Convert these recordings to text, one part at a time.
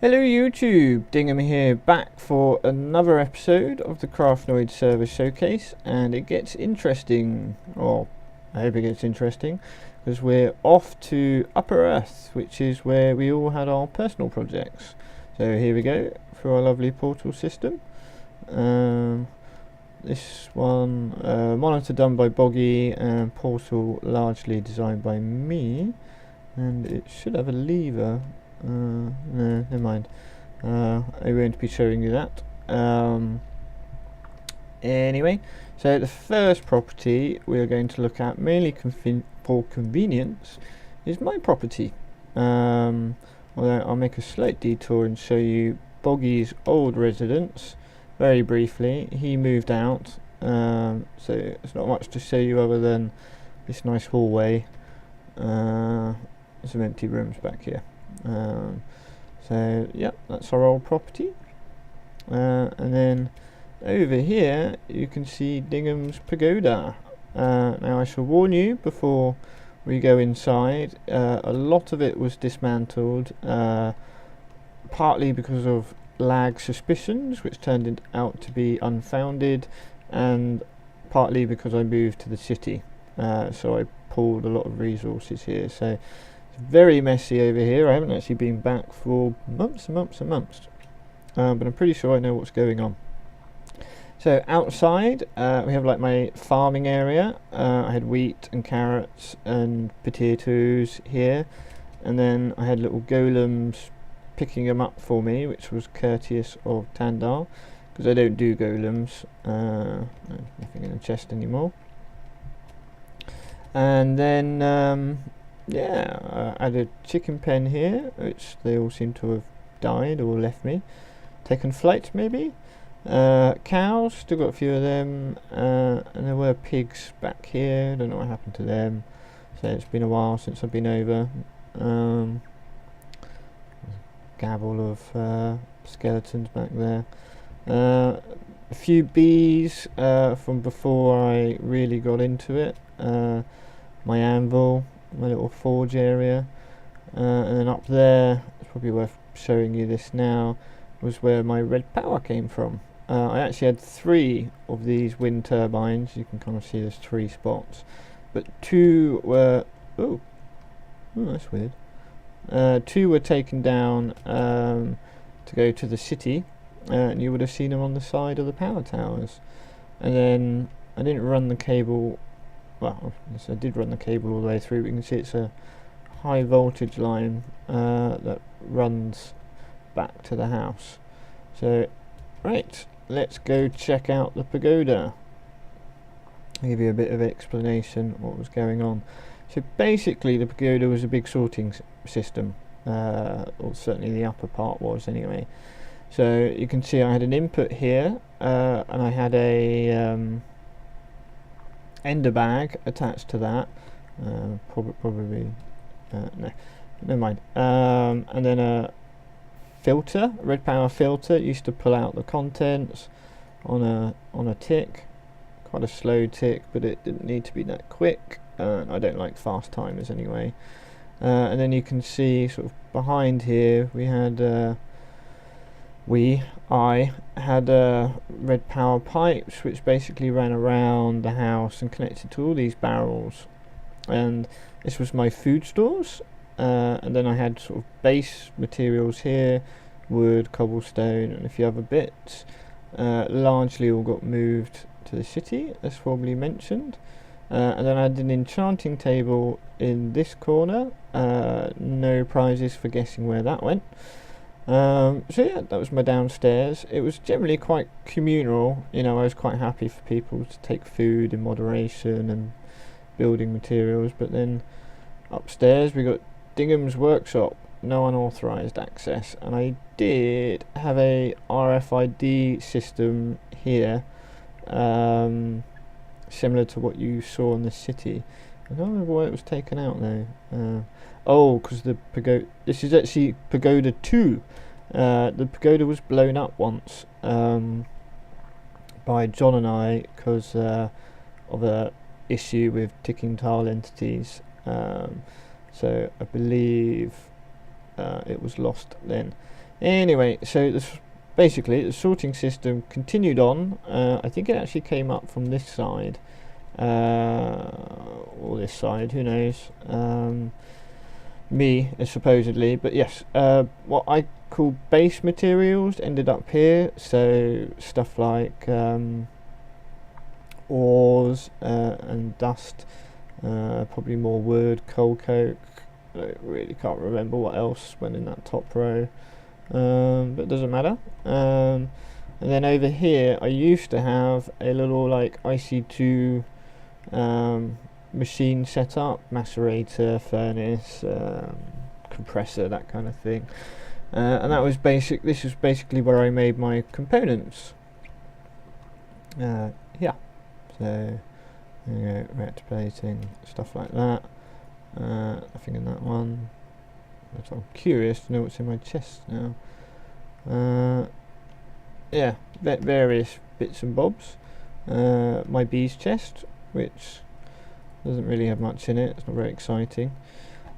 Hello YouTube, Dingham here, back for another episode of the Craftnoids Server showcase, and it gets interesting, or I hope it gets interesting, because we're off to Upper Earth, which is where we all had our personal projects. So here we go, for our lovely portal system. This one, monitor done by Boggy, and portal largely designed by me, and it should have a lever. No, never mind. I won't be showing you that. Anyway, so the first property we are going to look at, mainly for convenience, is my property. Although I'll make a slight detour and show you Boggy's old residence very briefly. He moved out, so there's not much to show you other than this nice hallway. Some empty rooms back here. So yeah, that's our old property, and then over here you can see Dingham's Pagoda. Now I shall warn you before we go inside, a lot of it was dismantled, partly because of lag suspicions which turned out to be unfounded, and partly because I moved to the city, so I pulled a lot of resources here. So very messy over here. I haven't actually been back for months and months and months, but I'm pretty sure I know what's going on. So outside we have like my farming area. I had wheat and carrots and potatoes here, and then I had little golems picking them up for me, which was courteous of Tandar, because I don't do golems. Nothing in the chest anymore. And then yeah, I had a chicken pen here, which they all seem to have died or left me. Taken flight, maybe. Cows, still got a few of them. And there were pigs back here, don't know what happened to them. So it's been a while since I've been over. Gabble of skeletons back there. A few bees from before I really got into it. My anvil, my little forge area, and then up there, it's probably worth showing you this now, was where my red power came from. I actually had 3 of these wind turbines. You can kind of see there's 3 spots, but 2 were that's weird. 2 were taken down to go to the city, and you would have seen them on the side of the power towers. And then I didn't run the cable. Well, I did run the cable all the way through. We can see it's a high voltage line that runs back to the house. So, right, let's go check out the pagoda. I'll give you a bit of explanation what was going on. So basically the pagoda was a big sorting system, or certainly the upper part was anyway. So you can see I had an input here, and I had a ender bag attached to that. Probably no, never mind. And then a filter, a red power filter. It used to pull out the contents on a tick, quite a slow tick, but it didn't need to be that quick. I don't like fast timers anyway. And then you can see sort of behind here we had I had red power pipes which basically ran around the house and connected to all these barrels, and this was my food stores. And then I had sort of base materials here, wood, cobblestone, and a few other bits. Largely all got moved to the city, as formerly mentioned. And then I had an enchanting table in this corner. No prizes for guessing where that went. So yeah, that was my downstairs. It was generally quite communal. You know, I was quite happy for people to take food in moderation and building materials. But then upstairs we got Dingham's workshop, no unauthorized access, and I did have a RFID system here, similar to what you saw in the city. I don't remember why it was taken out though. Oh, because the pagoda. This is actually Pagoda 2. The pagoda was blown up once by John and I because of a issue with ticking tile entities. So I believe it was lost then. Anyway, so basically the sorting system continued on. I think it actually came up from this side, or this side, who knows, supposedly, but yes, what I call base materials ended up here, so stuff like ores and dust, probably more wood, coal coke. I really can't remember what else went in that top row, but it doesn't matter. And then over here I used to have a little like IC2 machine set up, macerator, furnace, compressor, that kind of thing, and that was this was basically where I made my components. Yeah, so reactor plating, stuff like that. Nothing in that one. So I'm curious to know what's in my chest now. Yeah, various bits and bobs. My bees chest, which doesn't really have much in it, it's not very exciting.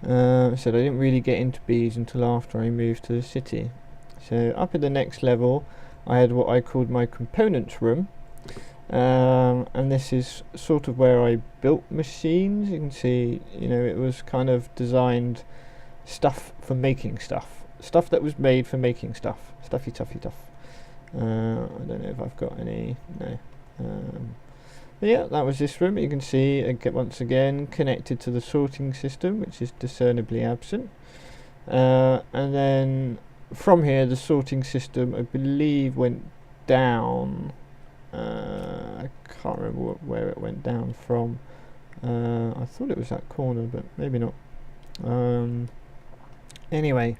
I said I didn't really get into bees until after I moved to the city. So up at the next level I had what I called my components room, and this is sort of where I built machines. You can see, you know, it was kind of designed stuff for making stuff that was made for making stuff, stuffy toughy tough. I don't know if I've got any, no. But yeah, that was this room. You can see once again connected to the sorting system, which is discernibly absent, and then from here the sorting system I believe went down. I can't remember where it went down from. I thought it was that corner, but maybe not. Anyway,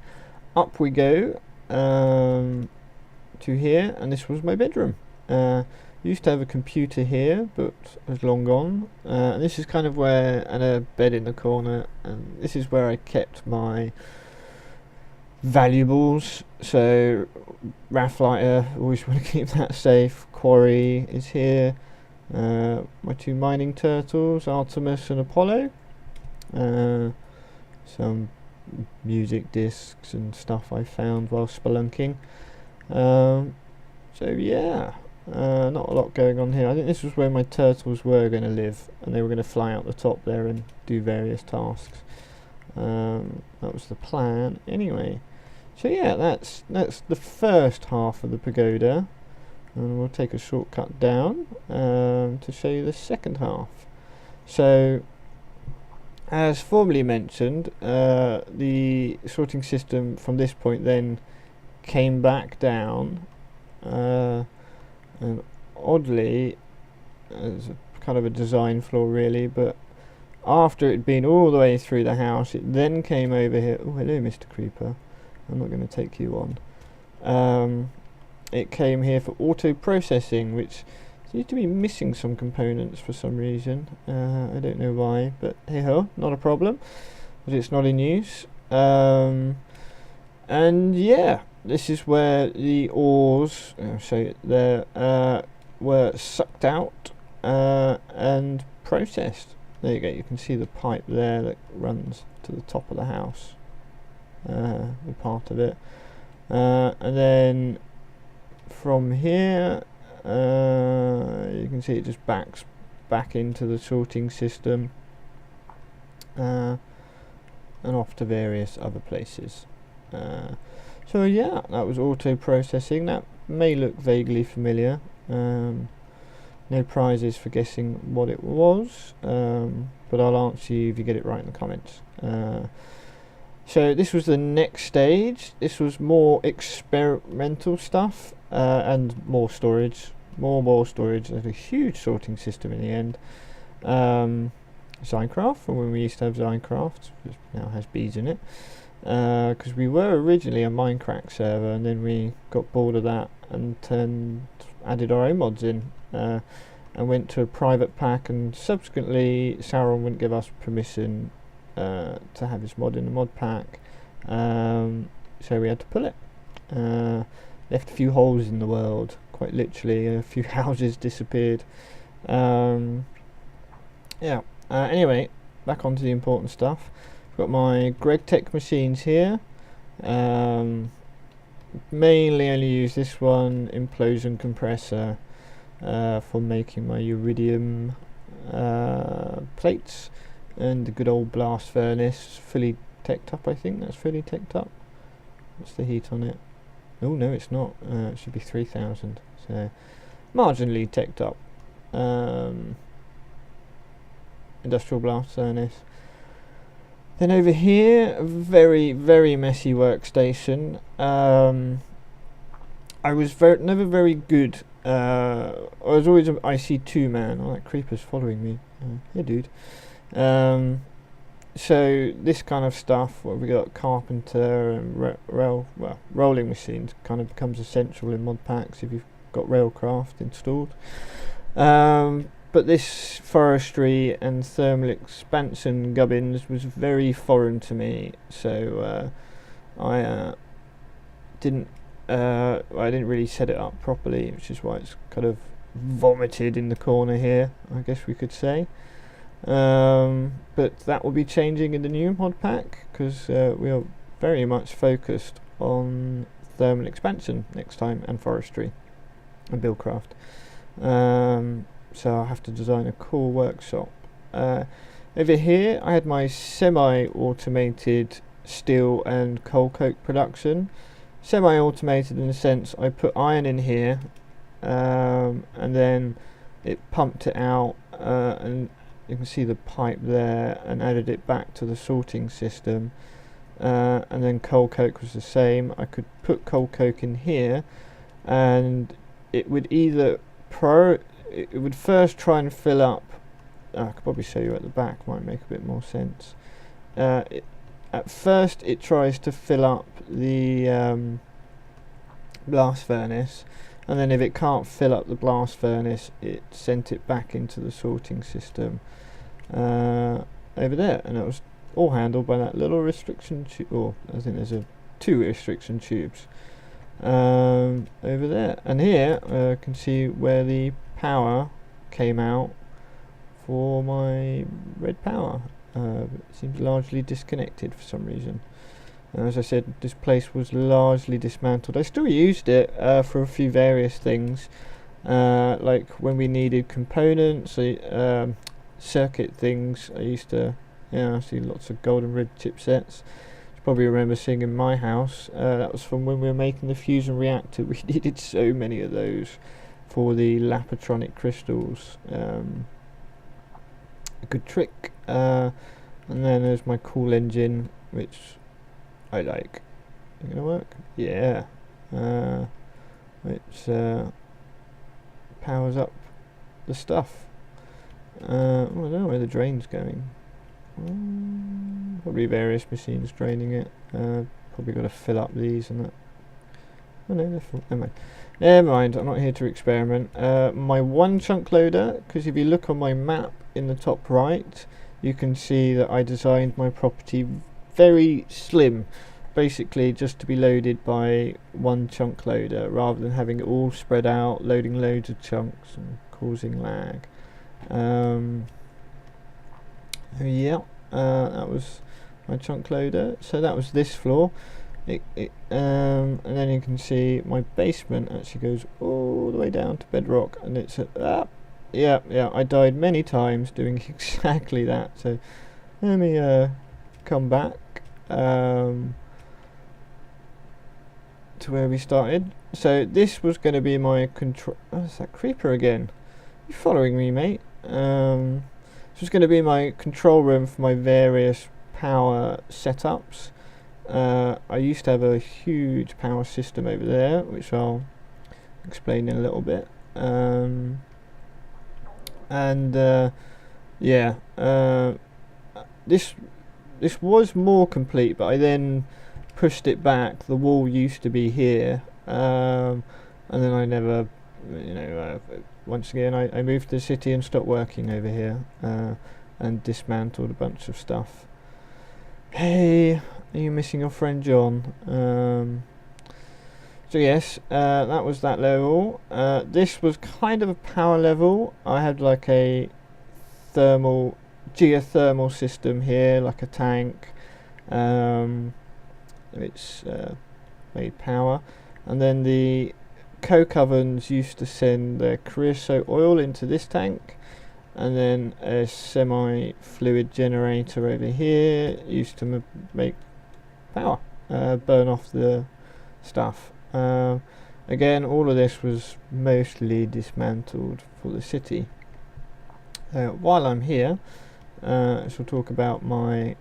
up we go to here, and this was my bedroom. Used to have a computer here, but was long gone. And this is kind of where, and a bed in the corner, and this is where I kept my valuables. So raft lighter, always want to keep that safe. Quarry is here. My two mining turtles, Artemis and Apollo. Some music discs and stuff I found while spelunking. So yeah, not a lot going on here. I think this was where my turtles were going to live, and they were going to fly out the top there and do various tasks. That was the plan anyway. So yeah, that's the first half of the pagoda, and we'll take a shortcut down to show you the second half. So as formerly mentioned, the sorting system from this point then came back down, and oddly, it's kind of a design flaw really, but after it had been all the way through the house, it then came over here. Oh, hello Mr. Creeper, I'm not going to take you on. It came here for auto processing, which seems to be missing some components for some reason. I don't know why, but hey ho, not a problem, but it's not in use. And yeah, this is where the ores, were sucked out and processed. There you go, you can see the pipe there that runs to the top of the house, the part of it. And then from here, you can see it just backs back into the sorting system, and off to various other places. So yeah, that was auto processing. That may look vaguely familiar. No prizes for guessing what it was, but I'll answer you if you get it right in the comments. So this was the next stage. This was more experimental stuff, and more storage. More storage. There's a huge sorting system in the end. Minecraft, from when we used to have Minecraft, which now has bees in it. Because we were originally a Minecraft server, and then we got bored of that and added our own mods in, and went to a private pack, and subsequently Sauron wouldn't give us permission to have his mod in the mod pack, so we had to pull it. Left a few holes in the world, quite literally. A few houses disappeared. Yeah. Anyway, back onto the important stuff. I've got my GregTech machines here. Mainly only use this one implosion compressor for making my uridium plates, and the good old blast furnace, fully teched up. I think that's fully teched up. What's the heat on it? Oh no, it's not. It should be 3000, so marginally teched up. Industrial blast furnace. Then over here, a very, very messy workstation. I was never very good. I was always an IC2 man. Oh, that creeper's following me. Yeah, dude. So this kind of stuff, where we got carpenter and rolling machines, kind of becomes essential in mod packs if you've got railcraft installed. But this forestry and thermal expansion gubbins was very foreign to me, so I didn't really set it up properly, which is why it's kind of vomited in the corner here, I guess we could say. But that will be changing in the new mod pack, because we are very much focused on thermal expansion next time, and forestry and buildcraft. So I'll have to design a cool workshop. Over here I had my semi-automated steel and coal coke production. Semi-automated in the sense I put iron in here, and then it pumped it out, and you can see the pipe there, and added it back to the sorting system. And then coal coke was the same. I could put coal coke in here, and it would either it would first try and fill up. I could probably show you at the back, might make a bit more sense. At first it tries to fill up the blast furnace, and then if it can't fill up the blast furnace, it sent it back into the sorting system over there, and it was all handled by that little restriction tube. Or I think there's two restriction tubes over there, and here you can see where the power came out for my red power. It seems largely disconnected for some reason. As I said, this place was largely dismantled. I still used it for a few various things, like when we needed components, circuit things. I used to, I see lots of golden red chipsets. You probably remember seeing in my house. That was from when we were making the fusion reactor. We needed so many of those for the Lapatronic crystals. A good trick. And then there's my cool engine, which I like. Is it gonna work? Yeah. Which powers up the stuff. I don't know where the drain's going. Probably various machines draining it. Probably got to fill up these and that. Oh no, they're full. Never mind. Never mind, I'm not here to experiment. My one chunk loader, because if you look on my map in the top right, you can see that I designed my property very slim, basically just to be loaded by one chunk loader, rather than having it all spread out, loading loads of chunks and causing lag. Yeah, that was my chunk loader. So that was this floor. And then you can see my basement actually goes all the way down to bedrock, and it's yeah, I died many times doing exactly that. So let me come back to where we started. So this was going to be my control. Oh, it's that creeper again. You following me, mate? This was going to be my control room for my various power setups. I used to have a huge power system over there, which I'll explain in a little bit. Yeah, this was more complete, but I then pushed it back. The wall used to be here, and then I never, once again I moved to the city and stopped working over here, and dismantled a bunch of stuff. Hey, are you missing your friend John? So yes, that was that level. This was kind of a power level. I had like a geothermal system here, like a tank, and it's made power. And then the coke ovens used to send their creosote oil into this tank, and then a semi-fluid generator over here used to make power, burn off the stuff. Again, all of this was mostly dismantled for the city. While I'm here, I shall talk about my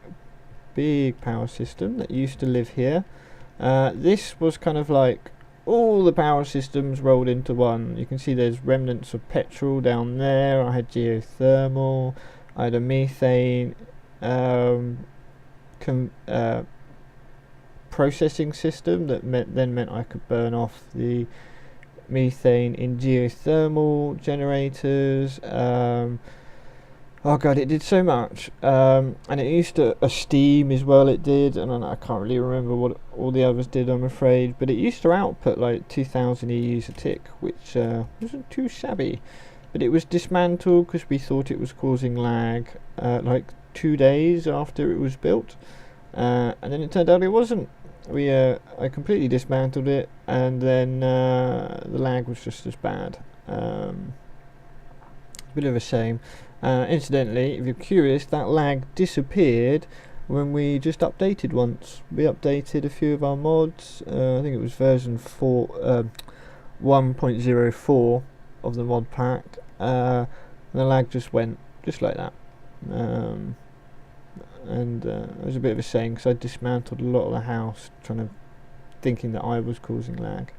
big power system that used to live here. This was kind of like all the power systems rolled into one. You can see there's remnants of petrol down there. I had geothermal, I had a methane processing system that meant I could burn off the methane in geothermal generators. Oh god, it did so much, and it used to steam as well. It did, and I can't really remember what all the others did, I'm afraid. But it used to output like 2,000 EUs a tick, which wasn't too shabby. But it was dismantled because we thought it was causing lag, like 2 days after it was built, and then it turned out it wasn't. I completely dismantled it, and then the lag was just as bad. Bit of a shame. Incidentally, if you're curious, that lag disappeared when we just updated once. We updated a few of our mods. I think it was version 1.04 of the mod pack, and the lag just went just like that. And it was a bit of a shame because I dismantled a lot of the house, thinking that I was causing lag.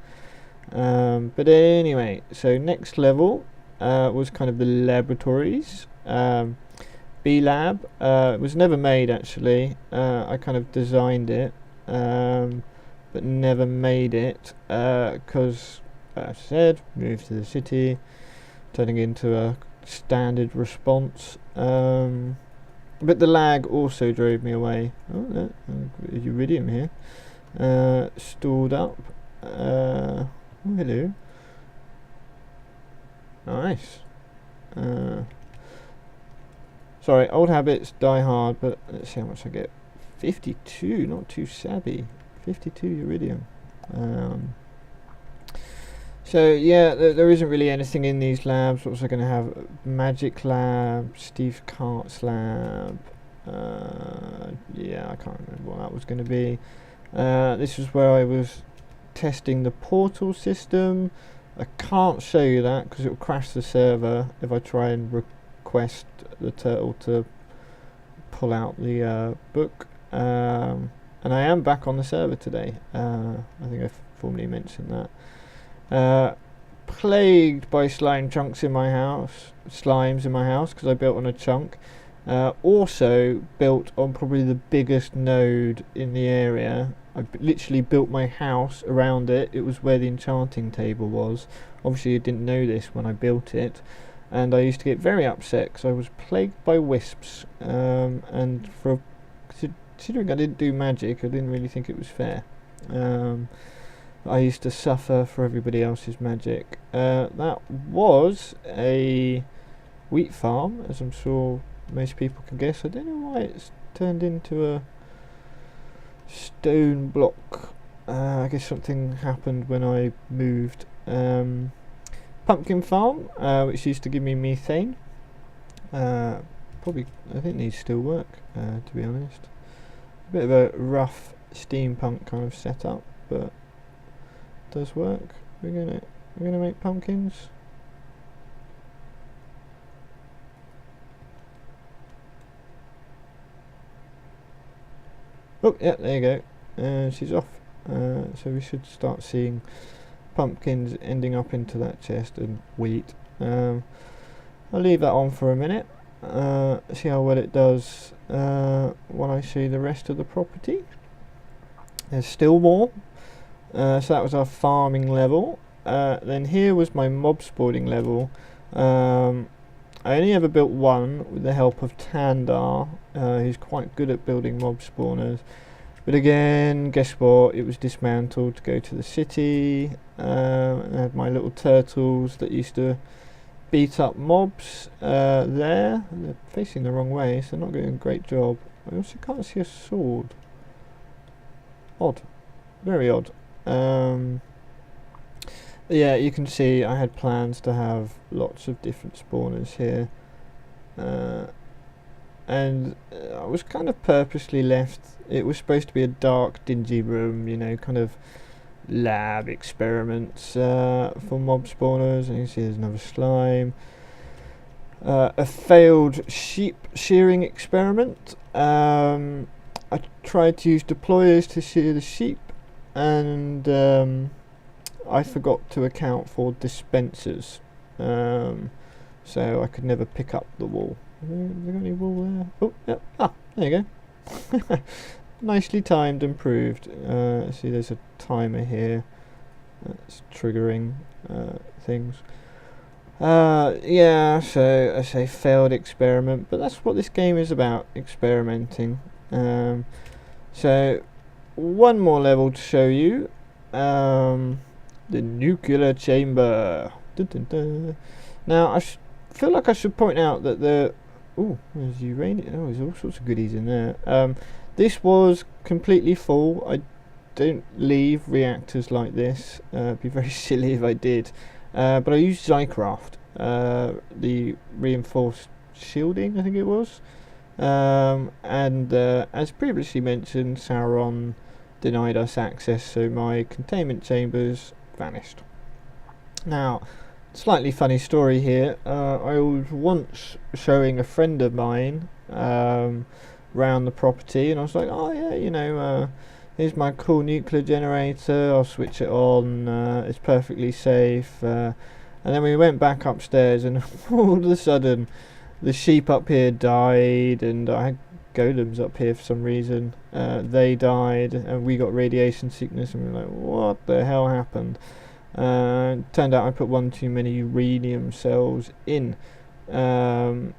But anyway, so next level was kind of the laboratories. B Lab, it was never made actually. I kind of designed it, but never made it because, as I said, moved to the city, turning into a standard response. But the lag also drove me away. Oh, iridium here. Stored up. Oh, hello. Nice. Sorry, old habits die hard, but let's see how much I get. 52, not too shabby. 52 iridium. So yeah, there isn't really anything in these labs. What was I going to have? Magic lab, Steve Cart's lab. Yeah, I can't remember what that was going to be. This was where I was testing the portal system. I can't show you that because it will crash the server if I try and request the turtle to pull out the book. And I am back on the server today. I think I've formally mentioned that. Plagued by slimes in my house because I built on a chunk. Also built on probably the biggest node in the area. I literally built my house around it. It was where the enchanting table was. Obviously I didn't know this when I built it, and I used to get very upset because I was plagued by wisps, and considering I didn't do magic, I didn't really think it was fair. I used to suffer for everybody else's magic. That was a wheat farm, as I'm sure most people can guess. I don't know why it's turned into a stone block. I guess something happened when I moved. Pumpkin farm, which used to give me methane. Probably, I think these still work, to be honest. A bit of a rough steampunk kind of setup, but does work. We're gonna make pumpkins. Oh yeah, there you go. She's off. So we should start seeing pumpkins ending up into that chest and wheat. I'll leave that on for a minute. See how well it does when I see the rest of the property. There's still more. So that was our farming level. Then here was my mob spawning level. I only ever built one with the help of Tandar, who's quite good at building mob spawners. But again, guess what? It was dismantled to go to the city. I had my little turtles that used to beat up mobs there. They're facing the wrong way, so they're not doing a great job. I also can't see a sword. odd, very odd. Yeah, you can see I had plans to have lots of different spawners here, and I was kind of purposely left. It was supposed to be a dark, dingy room, you know, kind of lab experiments for mob spawners. And you can see there's another slime. A failed sheep shearing experiment. I tried to use deployers to shear the sheep, and I forgot to account for dispensers, so I could never pick up the wool. Have there got any wool there? Oh, yep. Ah, there you go. Nicely timed and proved. See, there's a timer here that's triggering things. Yeah, so I say failed experiment, but that's what this game is about, experimenting. So one more level to show you. The nuclear chamber. Dun, dun, dun. Now I feel like I should point out that there's uranium. Oh, there's all sorts of goodies in there. This was completely full. I don't leave reactors like this. It'd be very silly if I did. But I used Zycraft, the reinforced shielding, I think it was. And as previously mentioned, Sauron denied us access, so my containment chambers vanished. Now, slightly funny story here. I was once showing a friend of mine round the property, and I was like, oh yeah, you know, here's my cool nuclear generator, I'll switch it on, it's perfectly safe. And then we went back upstairs, and all of a sudden the sheep up here died, and I had golems up here for some reason. They died, and we got radiation sickness, and we were like, what the hell happened? Turned out I put one too many uranium cells in,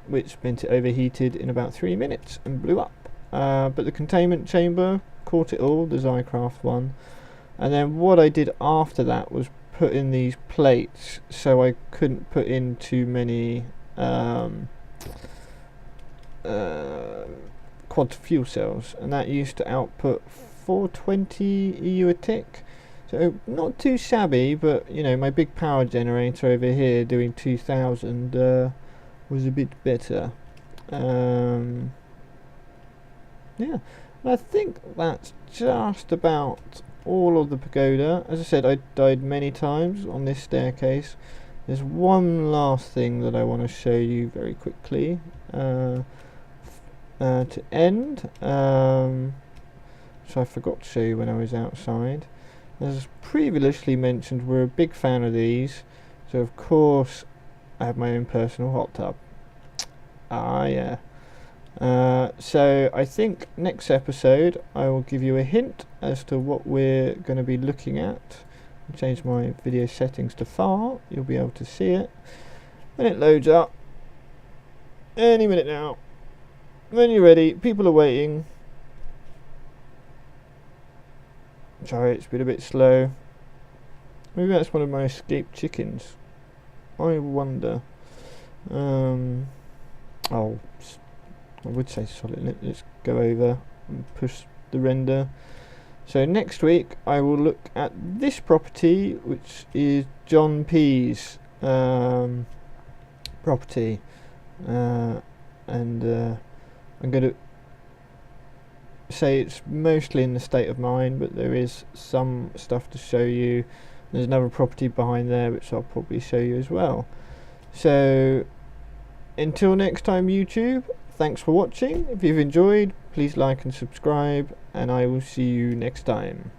which meant it overheated in about 3 minutes and blew up. But the containment chamber caught it all, the Zycraft one. And then what I did after that was put in these plates, so I couldn't put in too many quad fuel cells, and that used to output 420 EU a tick. So not too shabby, but you know, my big power generator over here doing 2000 was a bit better. Yeah, and I think that's just about all of the pagoda. As I said, I died many times on this staircase. There's one last thing that I want to show you very quickly to end, so I forgot to show you when I was outside. As previously mentioned, we're a big fan of these, so of course I have my own personal hot tub. Ah yeah. So I think next episode I will give you a hint as to what we're going to be looking at. I'll change my video settings to far, you'll be able to see it when it loads up any minute now. When you're ready, people are waiting. Sorry, it's been a bit slow. Maybe that's one of my escaped chickens. I wonder. Oh, I would say solid. Let's go over and push the render. So next week I will look at this property, which is John P's property, and I'm going to say it's mostly in the state of mind, but there is some stuff to show you. There's another property behind there which I'll probably show you as well. So until next time, YouTube, thanks for watching. If you've enjoyed, please like and subscribe, and I will see you next time.